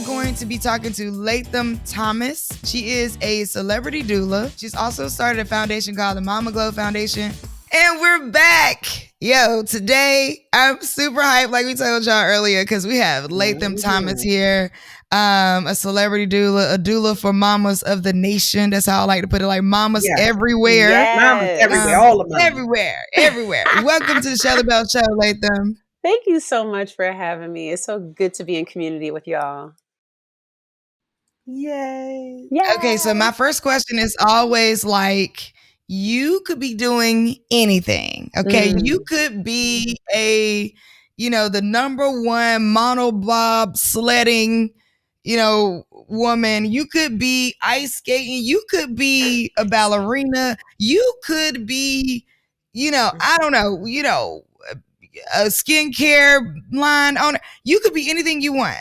going to be talking to Latham Thomas. She is a celebrity doula. She's also started a foundation called the Mama Glow Foundation. And we're back. Yo, today I'm super hyped, like we told y'all earlier, because we have Latham Thomas here, a celebrity doula, a doula for mamas of the nation. That's how I like to put it, like mamas everywhere. Yes. Mamas everywhere, all of them. Everywhere. Welcome to the Shelly Bell Show, Latham. Thank you so much for having me. It's so good to be in community with y'all. Yay. Okay, so my first question is always like, you could be doing anything. Okay. You could be the number one monobob sledding, woman. You could be ice skating. You could be a ballerina. You could be, I don't know, a skincare line owner. You could be anything you want,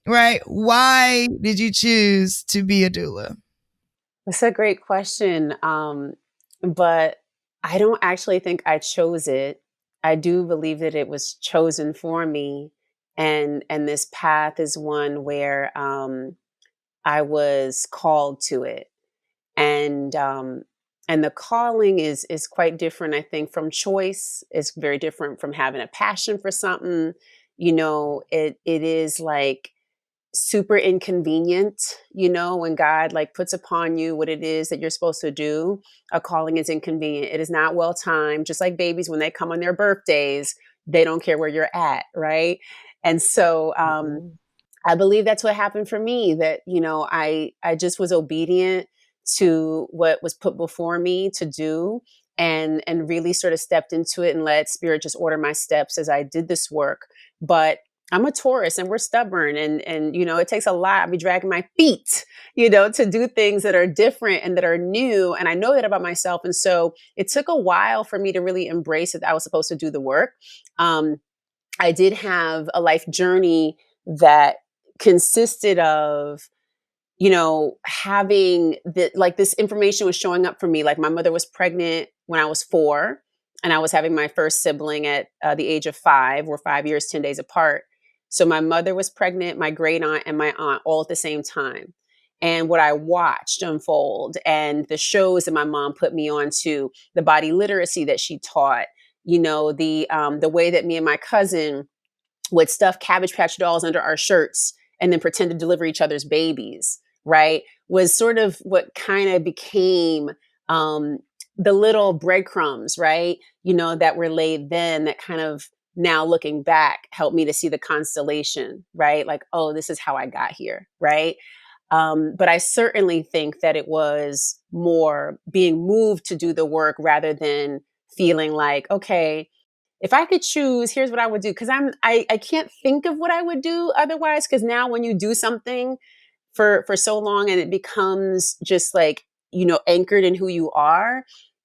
right? Why did you choose to be a doula? That's a great question. But I don't actually think I chose it. I do believe that it was chosen for me. And this path is one where I was called to it. And the calling is quite different, I think, from choice. It's very different from having a passion for something. It is like super inconvenient, when God like puts upon you what it is that you're supposed to do. A calling is inconvenient. It is not well timed. Just like babies, when they come on their birthdays, they don't care where you're at, right? And so I believe that's what happened for me, that, I just was obedient to what was put before me to do, and really sort of stepped into it and let Spirit just order my steps as I did this work. But I'm a Taurus and we're stubborn, and it takes a lot. I'll be dragging my feet, to do things that are different and that are new. And I know that about myself. And so it took a while for me to really embrace that I was supposed to do the work. I did have a life journey that consisted of, having this information was showing up for me. Like, my mother was pregnant when I was 4, and I was having my first sibling at the age of 5. We're 5 years, 10 days apart. So my mother was pregnant, my great aunt and my aunt all at the same time. And what I watched unfold, and the shows that my mom put me on to, the body literacy that she taught, the way that me and my cousin would stuff Cabbage Patch dolls under our shirts and then pretend to deliver each other's babies, right, was sort of what kind of became the little breadcrumbs, right, that were laid then, that kind of, now looking back, helped me to see the constellation, right? Like, oh, this is how I got here, right? But I certainly think that it was more being moved to do the work rather than feeling like, okay, if I could choose, here's what I would do. Because I can't think of what I would do otherwise. Because now when you do something for so long and it becomes just like, anchored in who you are,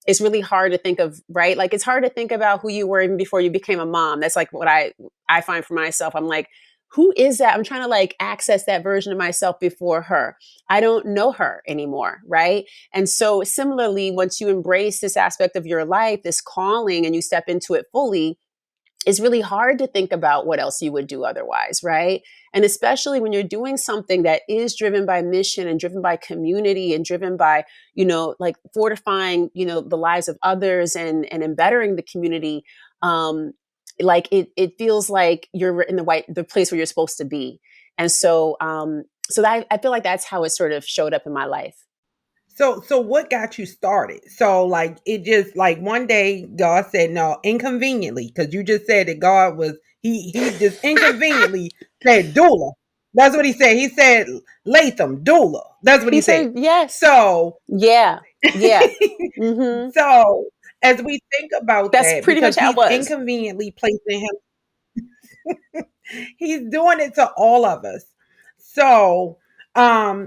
it's really hard to think of, right? Like, it's hard to think about who you were even before you became a mom. That's like what I find for myself. I'm like, who is that? I'm trying to like access that version of myself before her. I don't know her anymore, right? And so similarly, once you embrace this aspect of your life, this calling, and you step into it fully, it's really hard to think about what else you would do otherwise, right? And especially when you're doing something that is driven by mission and driven by community and driven by, like fortifying, the lives of others and bettering the community. Like it feels like you're in the place where you're supposed to be. And so, I feel like that's how it sort of showed up in my life. So what got you started? So like, it just like one day God said, no, inconveniently, because you just said that God was, he just inconveniently said doula. That's what he said. He said Latham, doula. That's what he said. Yes. So yeah. Mm-hmm. So as we think about that's that, pretty much how it was. Inconveniently placing him, he's doing it to all of us. So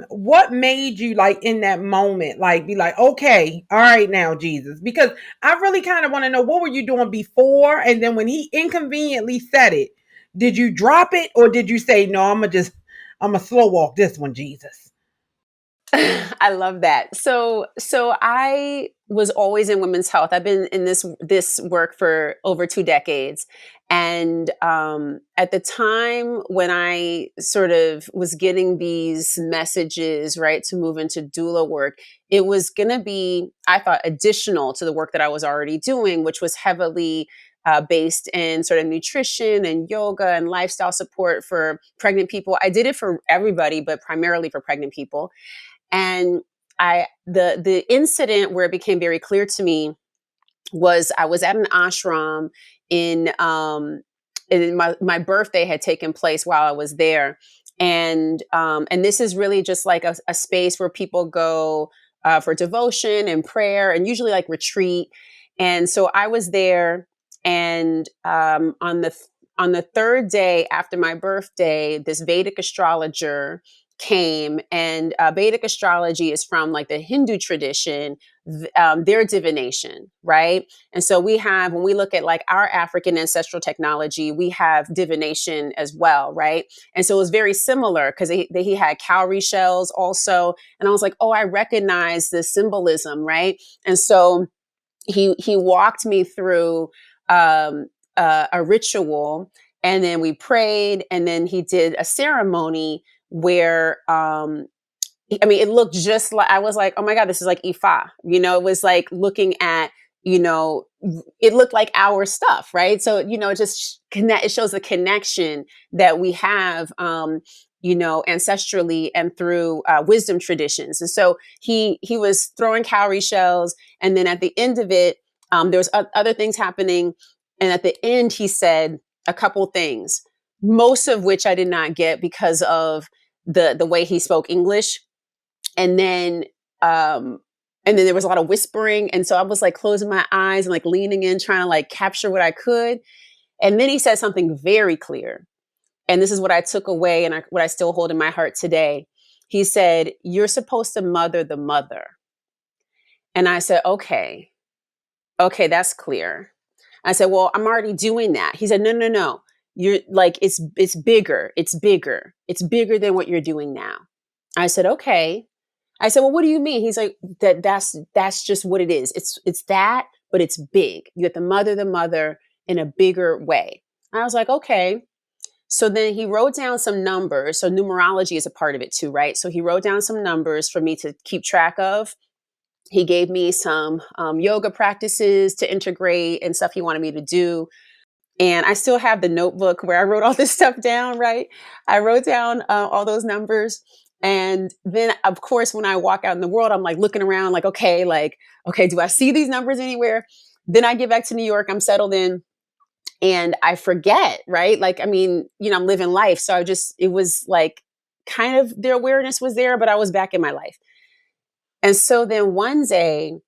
what made you like in that moment like be like, okay, all right now, Jesus? Because I really kind of want to know, what were you doing before, and then when he inconveniently said it, did you drop it, or did you say, no, I'm gonna slow walk this one, Jesus? I love that. So I was always in women's health. I've been in this work for over 2 decades. And at the time when I sort of was getting these messages, right, to move into doula work, it was going to be, I thought, additional to the work that I was already doing, which was heavily based in sort of nutrition and yoga and lifestyle support for pregnant people. I did it for everybody, but primarily for pregnant people. And the incident where it became very clear to me was I was at an ashram and my birthday had taken place while I was there. And this is really just like a space where people go for devotion and prayer and usually like retreat. And so I was there, and on the third day after my birthday, this Vedic astrologer came, and Vedic astrology is from like the Hindu tradition, their divination, right? And so we have, when we look at like our African ancestral technology, we have divination as well, right? And so it was very similar because he had cowrie shells also. And I was like, oh, I recognize the symbolism, right? And so he walked me through a ritual, and then we prayed, and then he did a ceremony where it looked just like, I was like, oh my God, this is like Ifa. It was like looking at, it looked like our stuff, right? So, it just it shows the connection that we have, ancestrally and through wisdom traditions. And so he was throwing cowrie shells, and then at the end of it, there was other things happening. And at the end, he said a couple things, most of which I did not get because of the way he spoke English. And then there was a lot of whispering. And so I was like closing my eyes and like leaning in, trying to like capture what I could. And then he said something very clear. And this is what I took away and what I still hold in my heart today. He said, "You're supposed to mother the mother." And I said, okay, that's clear. I said, well, I'm already doing that. He said, no. You're like, it's bigger. It's bigger. It's bigger than what you're doing now. I said, okay. I said, well, what do you mean? He's like, that's just what it is. It's that, but it's big. You have to mother the mother in a bigger way. I was like, okay. So then he wrote down some numbers. So numerology is a part of it too, right? So he wrote down some numbers for me to keep track of. He gave me some yoga practices to integrate and stuff he wanted me to do. And I still have the notebook where I wrote all this stuff down, right? I wrote down all those numbers. And then, of course, when I walk out in the world, I'm like looking around like, okay, do I see these numbers anywhere? Then I get back to New York, I'm settled in, and I forget, right? Like, I'm living life. So it was like kind of the awareness was there, but I was back in my life. And so then one day,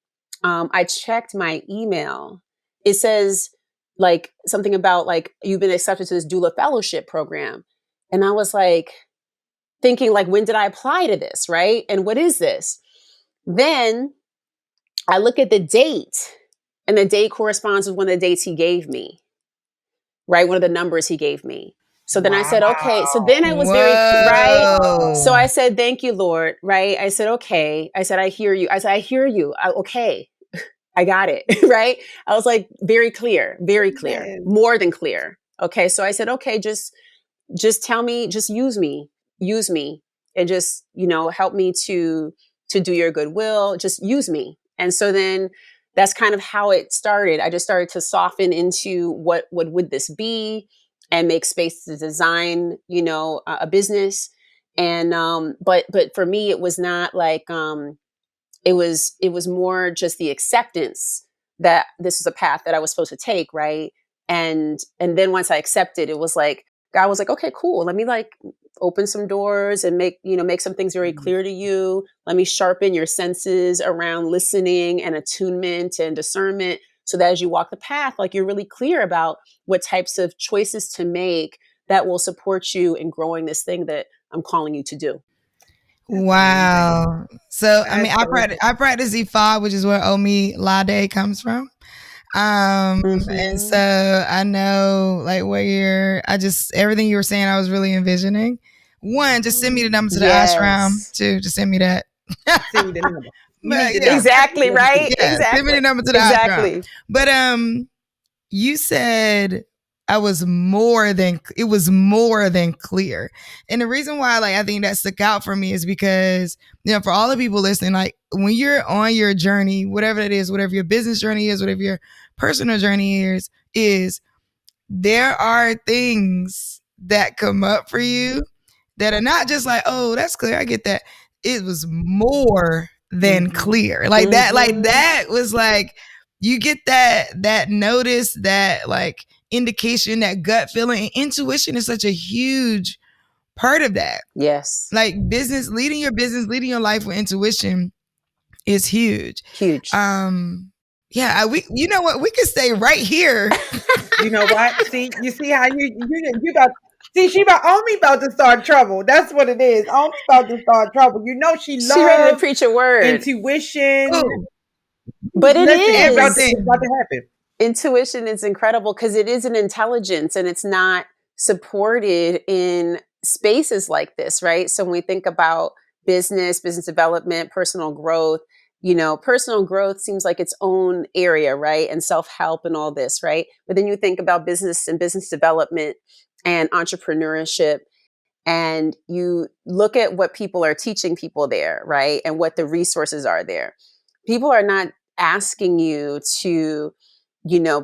I checked my email. It says like something about like, you've been accepted to this doula fellowship program. And I was like thinking like, when did I apply to this? Right. And what is this? Then I look at the date, and the date corresponds with one of the dates he gave me, right? One of the numbers he gave me. So then I said, okay. So then I was very, right? So I said, thank you, Lord, right? I said, okay. I said, I hear you. Okay. I got it, right? I was like, very clear, more than clear. Okay. So I said, okay, just tell me, just use me, and just, help me to do your goodwill. Just use me. And so then that's kind of how it started. I just started to soften into what would this be, and make space to design, a business. And, but for me, it was not like, it was more just the acceptance that this is a path that I was supposed to take. Right. And then once I accepted, it was like, God was like, okay, cool. Let me like open some doors and make some things very clear to you. Let me sharpen your senses around listening and attunement and discernment, so that as you walk the path, like you're really clear about what types of choices to make that will support you in growing this thing that I'm calling you to do. Wow. So, I practice Ifa, which is where Omi Lade comes from. And so I know like everything you were saying, I was really envisioning. One, just send me the number to the ashram. Two, just send me that. Send me the number. You But need the yeah, number. Exactly, right? yeah, send me the Exactly. number to the Exactly. ashram. But you said it was more than clear. And the reason why I think that stuck out for me is because, for all the people listening, like when you're on your journey, whatever it is, whatever your business journey is, whatever your personal journey is there are things that come up for you that are not just like, oh, that's clear, I get that. It was more than clear. Like that was like, you get that notice, that like indication, that gut feeling. And intuition is such a huge part of that. Yes. Like leading your life with intuition is huge. Huge. Yeah, you know what? We could stay right here. You know what? See, you see how you got. See, Omi about to start trouble. That's what it is. Omi's about to start trouble. You know she loves ready to preach a word. Intuition. Oh. But it is. It's about to happen. Intuition is incredible because it is an intelligence and it's not supported in spaces like this, right? So when we think about business development, personal growth, personal growth seems like its own area, right? And self-help and all this, right? But then you think about business and business development and entrepreneurship, and you look at what people are teaching people there, right? And what the resources are there. People are not asking you to,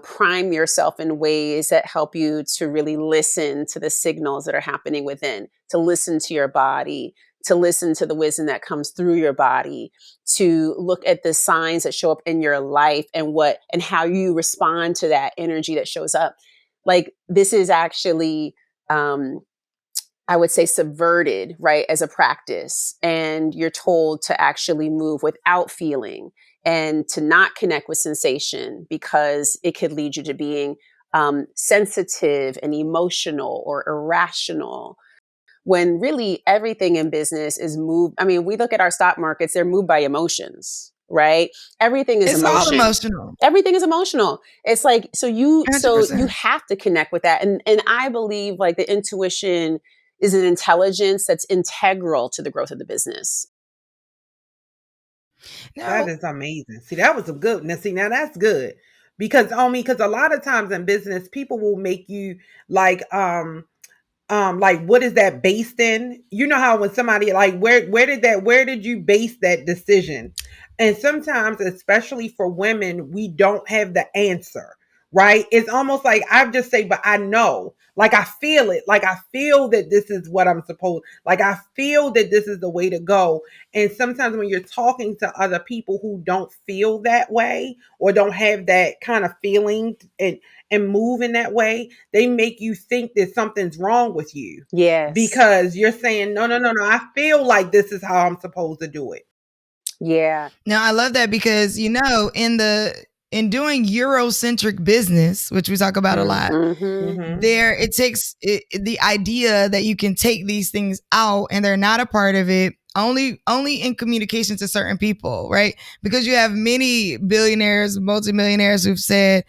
prime yourself in ways that help you to really listen to the signals that are happening within, to listen to your body, to listen to the wisdom that comes through your body, to look at the signs that show up in your life and how you respond to that energy that shows up. Like this is actually, I would say, subverted, right, as a practice. And you're told to actually move without feeling and to not connect with sensation because it could lead you to being sensitive and emotional or irrational, when really everything in business is moved. I mean, we look at our stock markets, they're moved by emotions, right? Everything is emotion. All emotional. Everything is emotional. It's like, so you 100%. have to connect with that. And I believe like the intuition is an intelligence that's integral to the growth of the business. That is amazing. See, that was some good. Now that's good. Because a lot of times in business, people will make you like what is that based in? You know how when somebody like where did you base that decision? And sometimes, especially for women, we don't have the answer, right? It's almost like I just say, but I know, like I feel it, like I feel that this is what I'm supposed, like I feel that this is the way to go. And sometimes when you're talking to other people who don't feel that way or don't have that kind of feeling and move in that way, they make you think that something's wrong with you. Yes. Because you're saying, no, I feel like this is how I'm supposed to do it. Yeah. Now, I love that because, in doing Eurocentric business, which we talk about a lot, it takes the idea that you can take these things out and they're not a part of it, only in communication to certain people, right? Because you have many billionaires, multimillionaires who've said,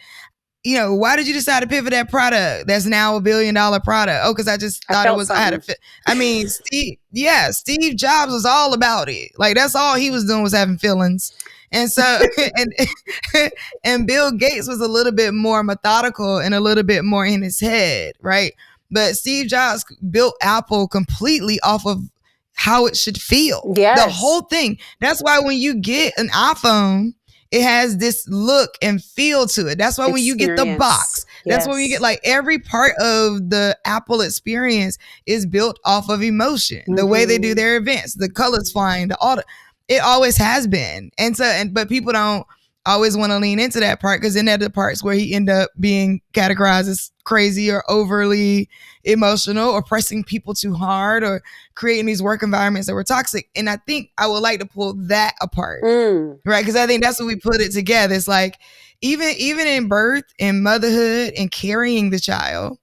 why did you decide to pivot that product that's now $1 billion product? Oh, because I just thought it was, something. I had a fit. I mean, Steve Jobs was all about it. Like that's all he was doing was having feelings. And so, and Bill Gates was a little bit more methodical and a little bit more in his head, right? But Steve Jobs built Apple completely off of how it should feel. Yes. The whole thing. That's why when you get an iPhone, it has this look and feel to it. That's why when you get the box, that's when you get like every part of the Apple experience is built off of emotion. The way they do their events, the colors flying, it always has been. And so, but people don't always want to lean into that part because then there are the parts where he end up being categorized as crazy or overly emotional or pressing people too hard or creating these work environments that were toxic. And I think I would like to pull that apart, right? Because I think that's what we put it together. It's like even in birth and motherhood and carrying the child,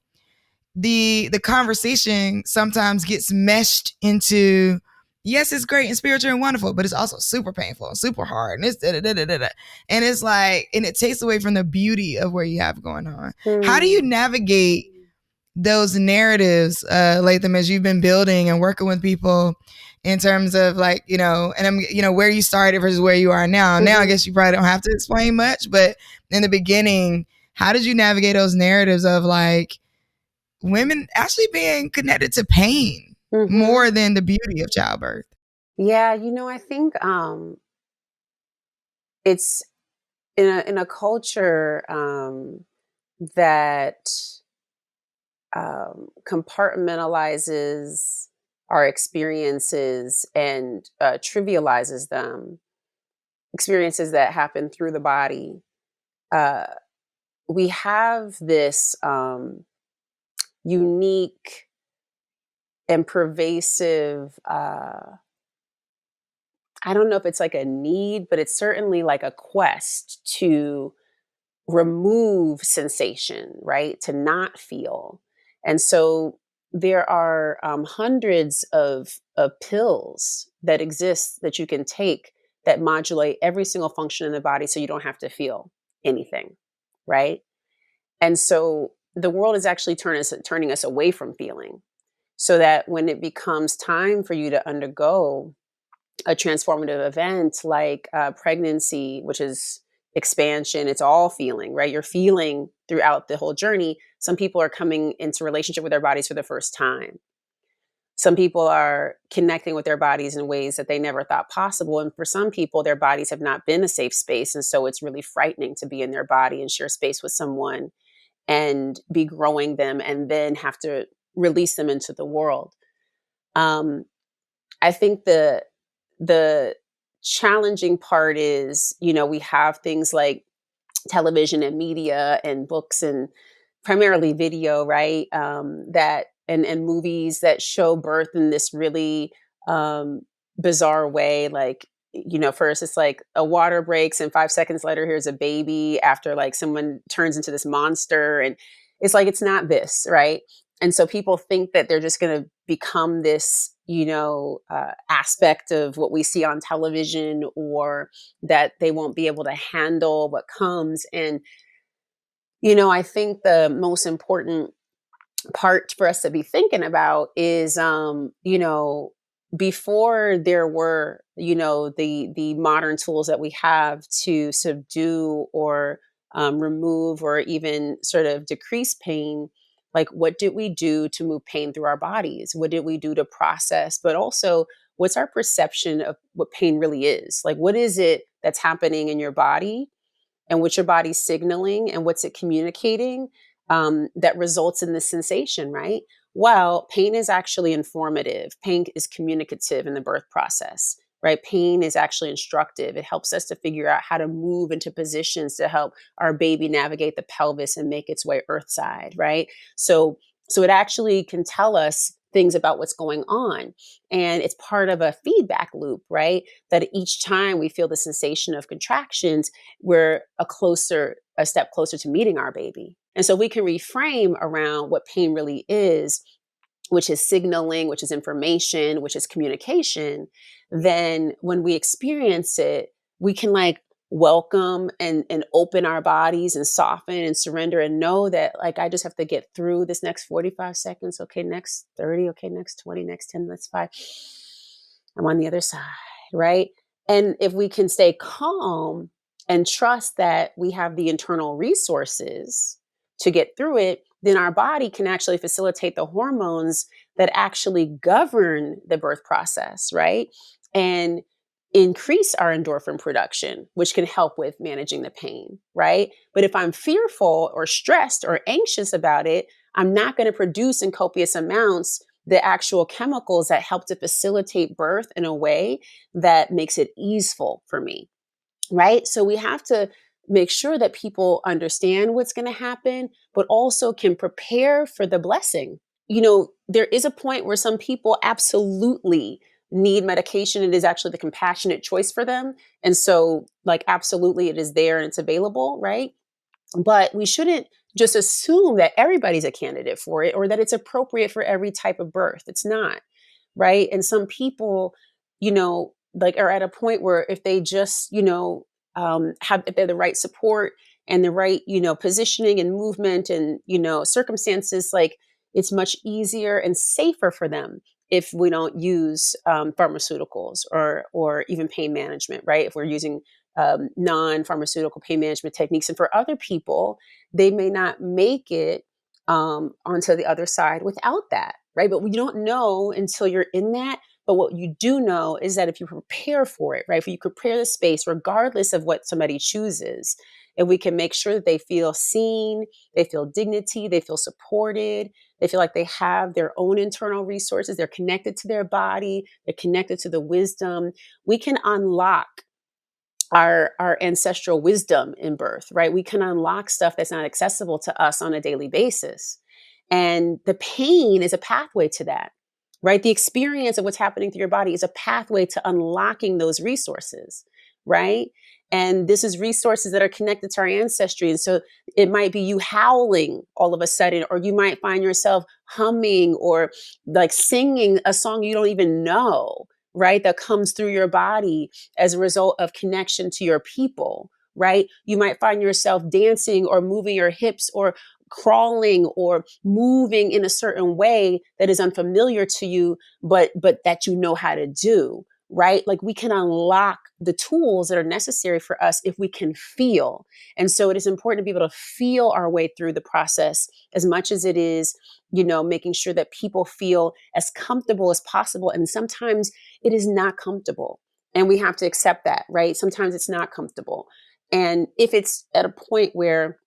the conversation sometimes gets meshed into, yes, it's great and spiritual and wonderful, but it's also super painful and super hard. And it's and it's like, and it takes away from the beauty of what you have going on. How do you navigate those narratives, Latham, as you've been building and working with people? in terms of like, and I'm, where you started versus where you are now. Mm-hmm. Now, I guess you probably don't have to explain much, but in the beginning, how did you navigate those narratives of like women actually being connected to pain more than the beauty of childbirth? Yeah, I think it's in a culture that compartmentalizes our experiences and trivializes them, experiences that happen through the body. We have this unique and pervasive, I don't know if it's like a need, but it's certainly like a quest to remove sensation, right? To not feel. And so there are hundreds of pills that exist that you can take that modulate every single function in the body so you don't have to feel anything, right? And so the world is actually turning us away from feeling so that when it becomes time for you to undergo a transformative event like pregnancy, which is expansion, it's all feeling, right? You're feeling throughout the whole journey. Some people are coming into relationship with their bodies for the first time. Some people are connecting with their bodies in ways that they never thought possible. And for some people, their bodies have not been a safe space. And so it's really frightening to be in their body and share space with someone and be growing them and then have to release them into the world. I think the challenging part is, we have things like television and media and books and primarily video, right? That and movies that show birth in this really bizarre way. Like, first it's like a water breaks and 5 seconds later, here's a baby after like someone turns into this monster. And it's like, it's not this, right? And so people think that they're just going to become this, aspect of what we see on television, or that they won't be able to handle what comes. And, I think the most important part for us to be thinking about is, before there were, the modern tools that we have to subdue or remove or even sort of decrease pain, like what did we do to move pain through our bodies? What did we do to process? But also, what's our perception of what pain really is? Like, what is it that's happening in your body and what your body's signaling and what's it communicating that results in this sensation, right? Well, pain is actually informative. Pain is communicative in the birth process, right? Pain is actually instructive. It helps us to figure out how to move into positions to help our baby navigate the pelvis and make its way earthside, right? So it actually can tell us things about what's going on. And it's part of a feedback loop, right? That each time we feel the sensation of contractions, we're a step closer to meeting our baby. And so we can reframe around what pain really is, which is signaling, which is information, which is communication. Then when we experience it, we can like welcome and open our bodies and soften and surrender and know that like I just have to get through this next 45 seconds. Okay, next 30. Okay, next 20, next 10, next 5. I'm on the other side, right? And if we can stay calm and trust that we have the internal resources to get through it, then our body can actually facilitate the hormones that actually govern the birth process, right? And increase our endorphin production, which can help with managing the pain, right? But if I'm fearful or stressed or anxious about it, I'm not going to produce in copious amounts the actual chemicals that help to facilitate birth in a way that makes it easeful for me, right? So we have to make sure that people understand what's going to happen, but also can prepare for the blessing. There is a point where some people absolutely need medication. It is actually the compassionate choice for them. And so, like, absolutely, it is there and it's available, right? But we shouldn't just assume that everybody's a candidate for it or that it's appropriate for every type of birth. It's not, right? And some people, like are at a point where if they just, if they're the right support and the right, positioning and movement and, circumstances, like it's much easier and safer for them. if we don't use pharmaceuticals or even pain management, right? If we're using non-pharmaceutical pain management techniques. And for other people, they may not make it onto the other side without that, right? But we don't know until you're in that. But what you do know is that if you prepare for it, right? If you prepare the space, regardless of what somebody chooses, and we can make sure that they feel seen, they feel dignity, they feel supported, they feel like they have their own internal resources, they're connected to their body, they're connected to the wisdom, we can unlock our ancestral wisdom in birth, right? We can unlock stuff that's not accessible to us on a daily basis. And the pain is a pathway to that, right? The experience of what's happening through your body is a pathway to unlocking those resources, right? And this is resources that are connected to our ancestry. And so it might be you howling all of a sudden, or you might find yourself humming or like singing a song you don't even know, right? That comes through your body as a result of connection to your people, right? You might find yourself dancing or moving your hips or crawling or moving in a certain way that is unfamiliar to you, but that you know how to do, right? Like we can unlock the tools that are necessary for us if we can feel. And so it is important to be able to feel our way through the process as much as it is, making sure that people feel as comfortable as possible. And sometimes it is not comfortable. And we have to accept that, right? Sometimes it's not comfortable. And if it's at a point where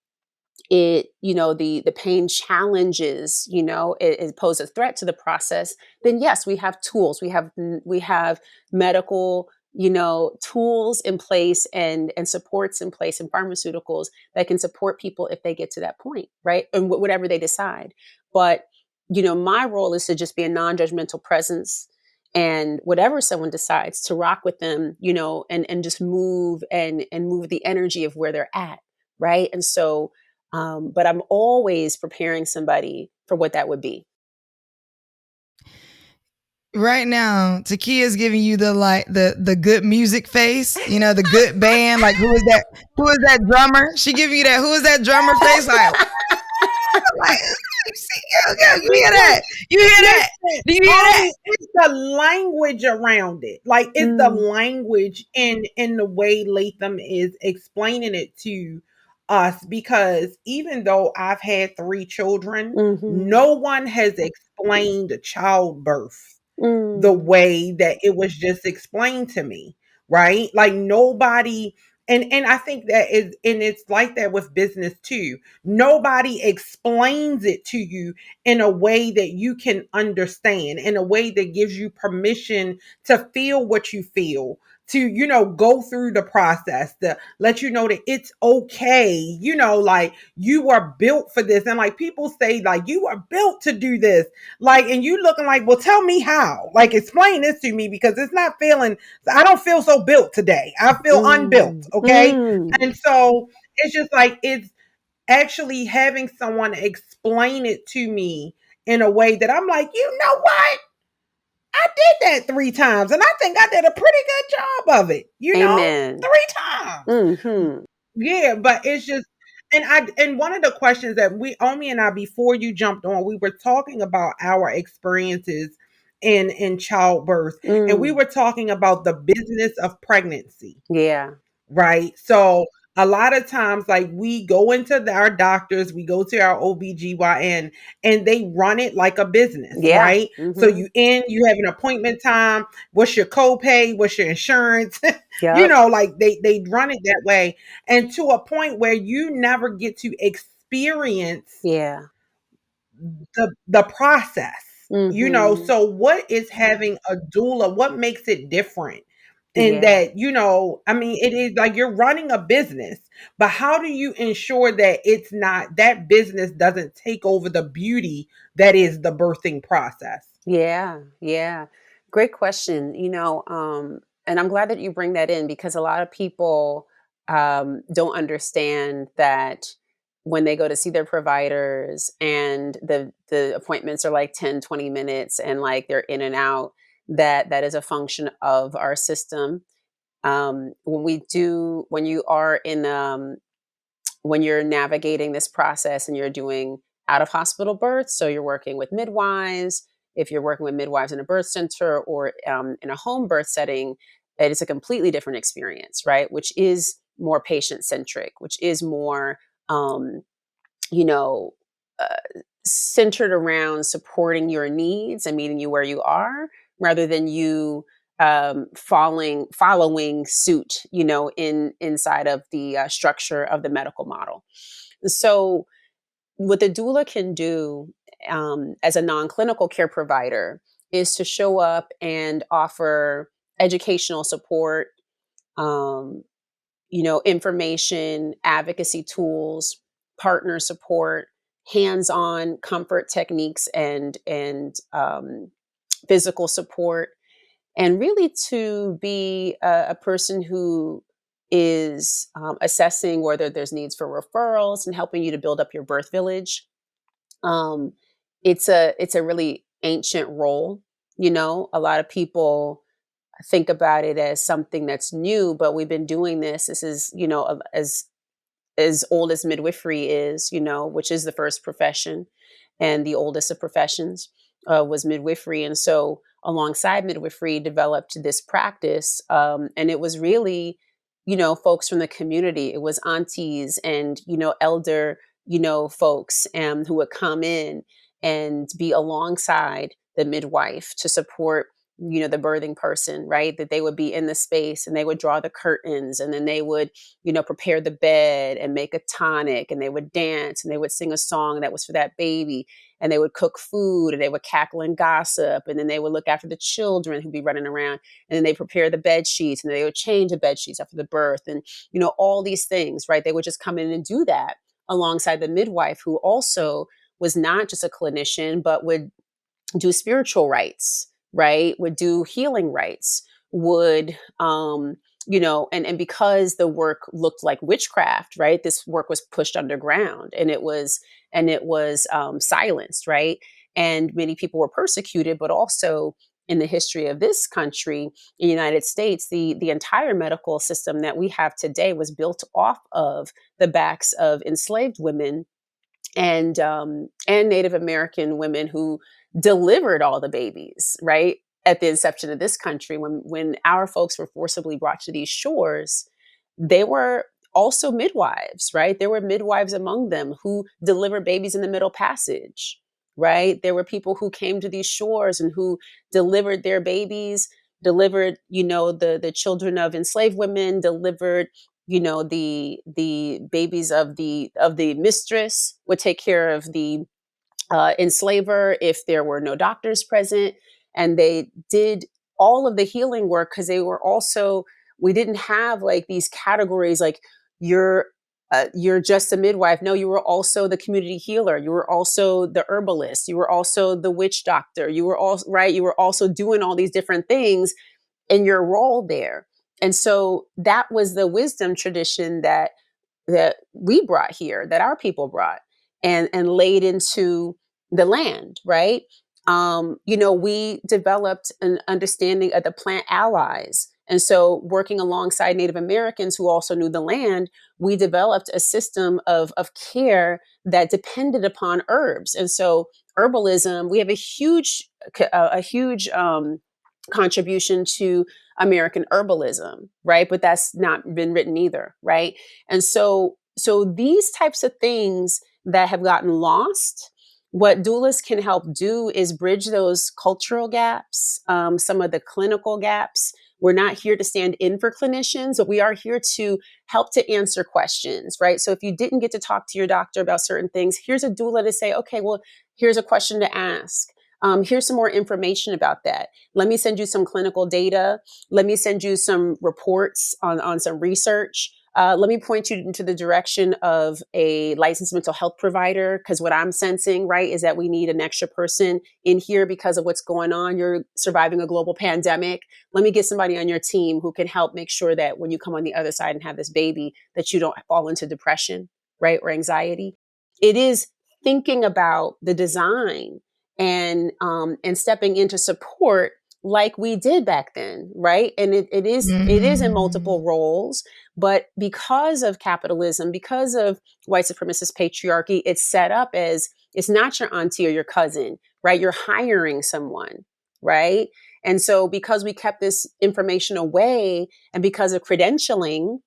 the pain challenges, it poses a threat to the process, then yes, we have tools. We have medical, tools in place and supports in place and pharmaceuticals that can support people if they get to that point, right? And whatever they decide. But, my role is to just be a non-judgmental presence, and whatever someone decides, to rock with them, and just move and move the energy of where they're at. Right. And so, but I'm always preparing somebody for what that would be. Right now, Takia is giving you the good music face, the good band. Like who is that? Who is that drummer? She giving you that. Who is that drummer face? Like you hear that? You hear that? Do you hear that? It's the language around it. Like it's the language in the way Latham is explaining it to us, because even though I've had 3 children, no one has explained childbirth the way that it was just explained to me, right? Like nobody, and I think that is, and it's like that with business too. Nobody explains it to you in a way that you can understand, in a way that gives you permission to feel what you feel, to go through the process, to let you know that it's okay, like you are built for this. And like people say, like, you are built to do this, like, and you looking like, well, tell me how, like explain this to me, because I don't feel so built today, I feel unbuilt. Okay. And so it's just like, it's actually having someone explain it to me in a way that I'm like, you know what, I did that 3 times, and I think I did a pretty good job of it. Amen. 3 times. Yeah, but it's just, and one of the questions that Omi and I, before you jumped on, we were talking about our experiences in childbirth, and we were talking about the business of pregnancy. Yeah. Right. So a lot of times, like, we go into our doctors, we go to our OBGYN, and they run it like a business, right? So you have an appointment time. What's your copay? What's your insurance? Like they run it that way. And to a point where you never get to experience the process, so what is having a doula? What makes it different? And that, I mean, it is like you're running a business, but how do you ensure that it's not, that business doesn't take over the beauty that is the birthing process? Yeah. Yeah. Great question. And I'm glad that you bring that in, because a lot of people don't understand that when they go to see their providers and the appointments are like 10, 20 minutes and like they're in and out, that is a function of our system. When you are when you're navigating this process and you're doing out of hospital births, so you're working with midwives, if you're working with midwives in a birth center or in a home birth setting, it is a completely different experience, right? Which is more patient centric, which is more, you know, uh, centered around supporting your needs and meeting you where you are, rather than you following suit, inside of the structure of the medical model. So, what the doula can do as a non-clinical care provider is to show up and offer educational support, um, information, advocacy tools, partner support, hands-on comfort techniques, and physical support, and really to be a person who is assessing whether there's needs for referrals and helping you to build up your birth village. Um, it's a really ancient role. A lot of people think about it as something that's new, but we've been doing this. This is, as old as midwifery is, which is the first profession and the oldest of professions, was midwifery. And so, alongside midwifery, developed this practice. And it was really, folks from the community. It was aunties and, elder, folks who would come in and be alongside the midwife to support the birthing person, right? That they would be in the space and they would draw the curtains, and then they would prepare the bed and make a tonic, and they would dance and they would sing a song that was for that baby, and they would cook food and they would cackle and gossip, and then they would look after the children who'd be running around, and then they prepare the bed sheets, and they would change the bed sheets after the birth, and all these things, right? They would just come in and do that alongside the midwife, who also was not just a clinician but would do spiritual rites, right? Would do healing rites, would, and because the work looked like witchcraft, right? This work was pushed underground, and it was silenced, right? And many people were persecuted, but also in the history of this country, in the United States, the entire medical system that we have today was built off of the backs of enslaved women and Native American women who delivered all the babies, right? At the inception of this country, when our folks were forcibly brought to these shores, they were also midwives, right? There were midwives among them who delivered babies in the Middle Passage, right? There were people who came to these shores and who delivered their babies, delivered, the children of enslaved women, delivered the babies of the mistress, would take care of the enslaver if there were no doctors present. And they did all of the healing work because we didn't have like these categories like you're just a midwife. No, you were also the community healer. You were also the herbalist. You were also the witch doctor. You were also doing all these different things in your role there. And so that was the wisdom tradition that we brought here, that our people brought and laid into the land, right? We developed an understanding of the plant allies. And so working alongside Native Americans who also knew the land, we developed a system of care that depended upon herbs. And so herbalism, we have a huge contribution to American herbalism, right? But that's not been written either, right? And so these types of things that have gotten lost, what doulas can help do is bridge those cultural gaps, some of the clinical gaps. We're not here to stand in for clinicians, but we are here to help to answer questions, right? So if you didn't get to talk to your doctor about certain things, here's a doula to say, okay, well, here's a question to ask. Here's some more information about that. Let me send you some clinical data. Let me send you some reports on some research. Let me point you into the direction of a licensed mental health provider, because what I'm sensing, right, is that we need an extra person in here because of what's going on. You're surviving a global pandemic. Let me get somebody on your team who can help make sure that when you come on the other side and have this baby, that you don't fall into depression, right, or anxiety. It is thinking about the design and stepping into support like we did back then, right? And it is in multiple roles, but because of capitalism, because of white supremacist patriarchy, it's set up as It's not your auntie or your cousin, right? You're hiring someone, right? And so because we kept this information away and because of credentialing,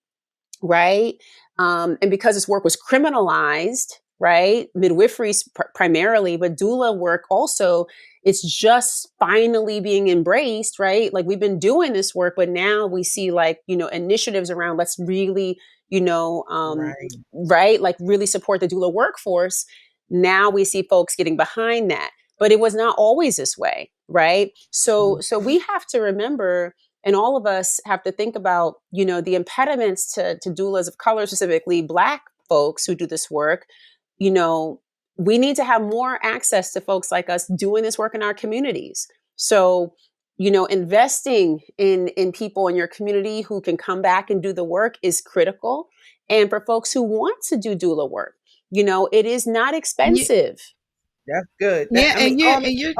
right? And because this work was criminalized, right? Midwifery primarily, but doula work also, it's just finally being embraced, right? Like we've been doing this work, but now we see like, initiatives around let's really, Right. right? Like really support the doula workforce. Now we see folks getting behind that, but it was not always this way, right? So we have to remember, and all of us have to think about, the impediments to doulas of color, specifically Black folks who do this work. We need to have more access to folks like us doing this work in our communities. So, investing in people in your community who can come back and do the work is critical. And for folks who want to do doula work, it is not expensive. That's good. Yeah, and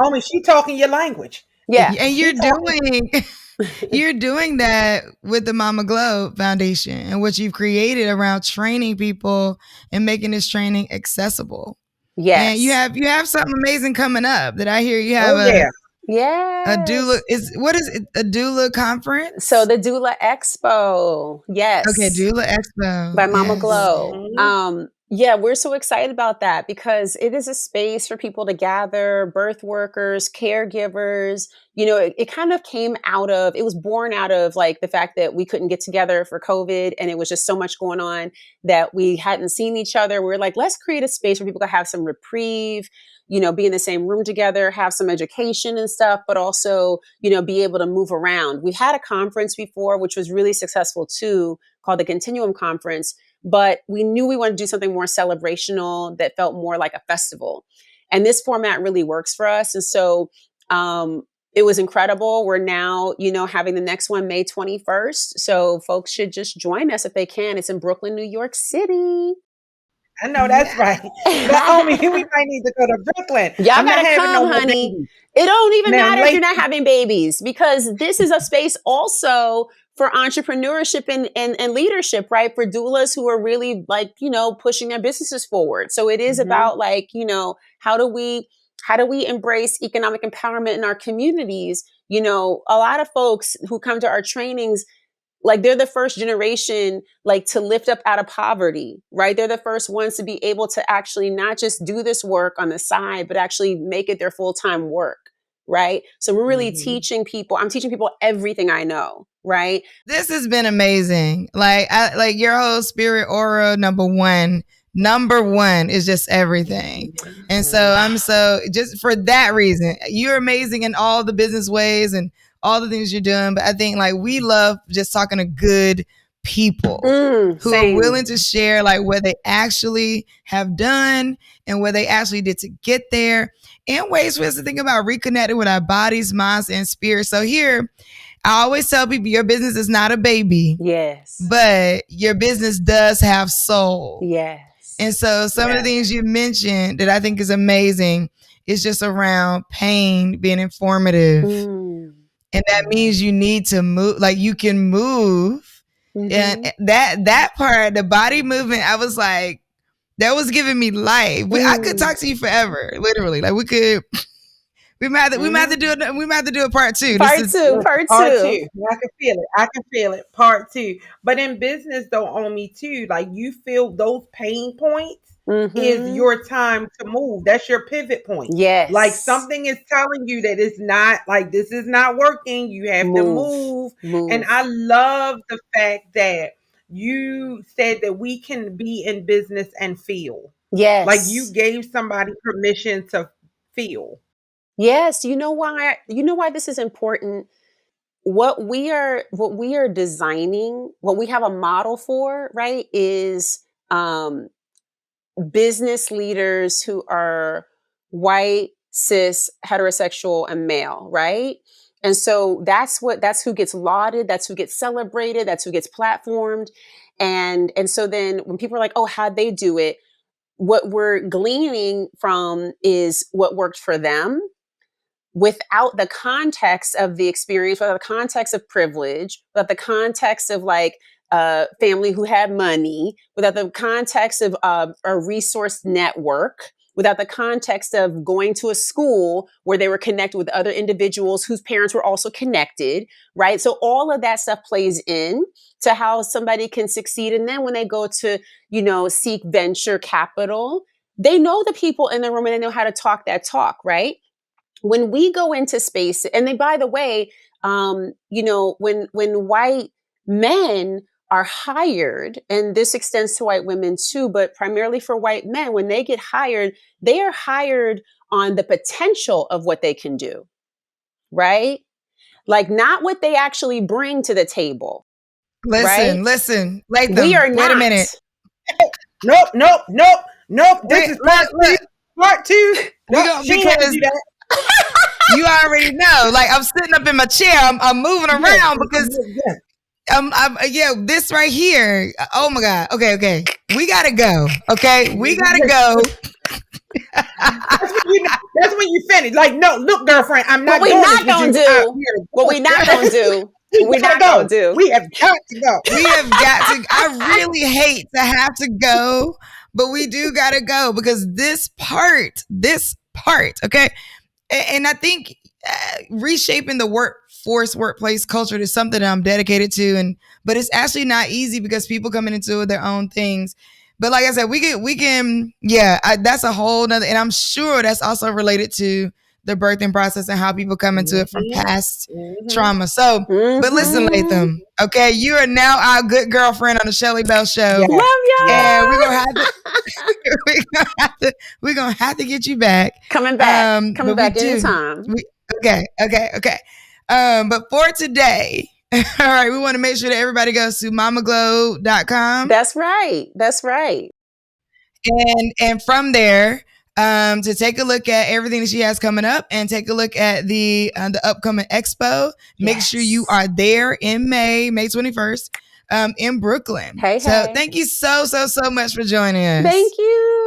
Omi, she talking your language. Yeah. and you're doing that with the Mama Globe Foundation and what you've created around training people and making this training accessible. Yes. And you have something amazing coming up that I hear you have a doula. What is it? A doula conference? So the Doula Expo. Yes. Okay, Doula Expo. By Mama Glow. Mm-hmm. Yeah, we're so excited about that because it is a space for people to gather, birth workers, caregivers. It kind of it was born out of like the fact that we couldn't get together for COVID and it was just so much going on that we hadn't seen each other. We were like, let's create a space where people can have some reprieve, be in the same room together, have some education and stuff, but also, be able to move around. We've had a conference before, which was really successful too, called the Continuum Conference. But we knew we wanted to do something more celebrational that felt more like a festival. And this format really works for us. And so it was incredible. We're now, having the next one May 21st. So folks should just join us if they can. It's in Brooklyn, New York City. I know that's right. But Omi, we might need to go to Brooklyn. Y'all gotta come, honey. It don't even matter if you're not having babies because this is a space also for entrepreneurship and leadership, right? For doulas who are really like, pushing their businesses forward. So it is about like, how do we embrace economic empowerment in our communities? A lot of folks who come to our trainings, like they're the first generation, like to lift up out of poverty, right? They're the first ones to be able to actually not just do this work on the side, but actually make it their full-time work. Right. So we're really teaching people. I'm teaching people everything I know. Right. This has been amazing. Like your whole spirit aura, number one is just everything. And so I'm just for that reason, you're amazing in all the business ways and all the things you're doing. But I think like we love just talking to good people who are willing to share like what they actually have done and what they actually did to get there, and ways for us to think about reconnecting with our bodies, minds, and spirits. So here, I always tell people your business is not a baby. Yes. But your business does have soul. Yes. And so some of the things you mentioned that I think is amazing is just around pain being informative. And that means you need to move, like you can move. And that part, the body movement, I was like, that was giving me life. I could talk to you forever, literally. Like we might have to do a part two. Part two. I can feel it. Part two. But in business though, Omi too, like you feel those pain points is your time to move. That's your pivot point. Yes. Like something is telling you that it's not like this is not working. You have to move. And I love the fact that you said that we can be in business and feel. Yes. Like you gave somebody permission to feel. Yes. You know why this is important? What we are designing, what we have a model for, right, is business leaders who are white, cis, heterosexual, and male, right? And so that's who gets lauded, that's who gets celebrated, that's who gets platformed. And so then when people are like, oh, how'd they do it? What we're gleaning from is what worked for them without the context of the experience, without the context of privilege, without the context of like family who had money, without the context of a resource network, without the context of going to a school where they were connected with other individuals whose parents were also connected, right? So all of that stuff plays in to how somebody can succeed. And then when they go to, seek venture capital, they know the people in the room and they know how to talk that talk, right? When we go into space, and then, by the way, when white men are hired, and this extends to white women too, but primarily for white men, when they get hired, they are hired on the potential of what they can do, right? Like not what they actually bring to the table. Listen, Latham, we are not. Wait a minute. Nope. This is part two. Because you already know. Like I'm sitting up in my chair, I'm moving around because this right here. Oh my God. Okay. We gotta go. Okay, we gotta go. That's when you finish. Like, no, look, girlfriend, I'm not. What we not gonna do. What we not gonna do. We're not gonna do. We have got to go. I really hate to have to go, but we do gotta go because this part, okay. And I think reshaping the workplace culture is something that I'm dedicated to, but it's actually not easy because people coming into their own things. But like I said, that's a whole nother, and I'm sure that's also related to the birthing process and how people come into it from past trauma. So, but listen, Latham, okay, you are now our good girlfriend on the Shelly Bell Show. Yeah. Love y'all. And we're gonna have to get you back. Coming back anytime. Okay. But for today, all right, we want to make sure that everybody goes to mamaglow.com. That's right. And from there, to take a look at everything that she has coming up and take a look at the upcoming expo. Make sure you are there in May 21st, in Brooklyn. Hey. So thank you so much for joining us. Thank you.